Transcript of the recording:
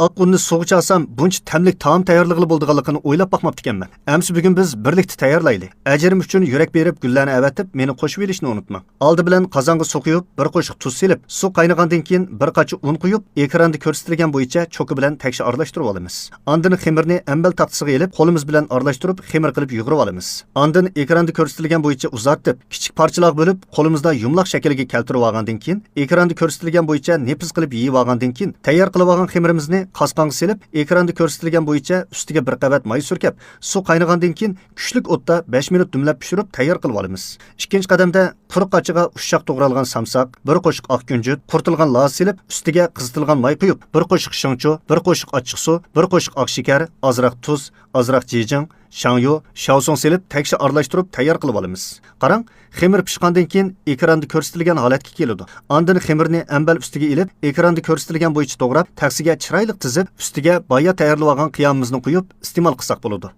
oq unni suvga chalsam buncha tamlik taom tayyorlig'ili bo'lganligini o'ylab boqmabdi ekanman. Amsi bugun biz birlikda tayyorlaylik. Ajrim uchun yurak berib gullarni avatib, meni qo'shib berishni unutmang. Oldi bilan qozonga suv quyib, bir qo'shiq tuz silib, suv qaynagandan keyin bir qacha un quyib, ekranda ko'rsatilgan bo'yicha cho'ki bilan tekshir aralashtirib olamiz. Ondan xamirni ambal taxtasiga ilib, qo'limiz bilan aralashtirib, xamir qilib yug'irib olamiz. Ondan ekranda ko'rsatilgan bo'yicha uzartib, kichik parchalar bo'lib, qo'limizda yumloq shaklga keltirib olgandan keyin, ekranda ko'rsatilgan bo'yicha nepiz qilib yeyib olgandan keyin, tayyor qilib olgan xamirimizni qosqonga silib, ekranda ko'rsatilgan bo'yicha ustiga bir qavat may surkab, suv qaynagandan keyin kuchlik o'tda 5 minut dumlab pishirib tayyor qilib olamiz. Ikkinchi qadamda quruq qachiga ushshaq to'g'ralgan samsaq, bir qo'shiq oq kunjut, qurtilgan loz silib, ustiga qizitilgan may quyib, bir qo'shiq shingchu, bir qo'shiq ochiq suv, bir qo'shiq oq shakar, ozroq tuz, ozroq jijing, shangyu, shaoson silib, tekshir aralashtirib tayyor qilib olamiz. Qarang, xamir pishgandan keyin ekranda ko'rsatilgan holatga keladi. Ondan xamirni ambal ustiga ilib, ekranda ko'rsatilgan bo'yicha to'g'rab, taksiga chiroyli tizib, ustiga boya tayyorlab olgan qiyomimizni quyib, iste'mol qilsak bo'ladi.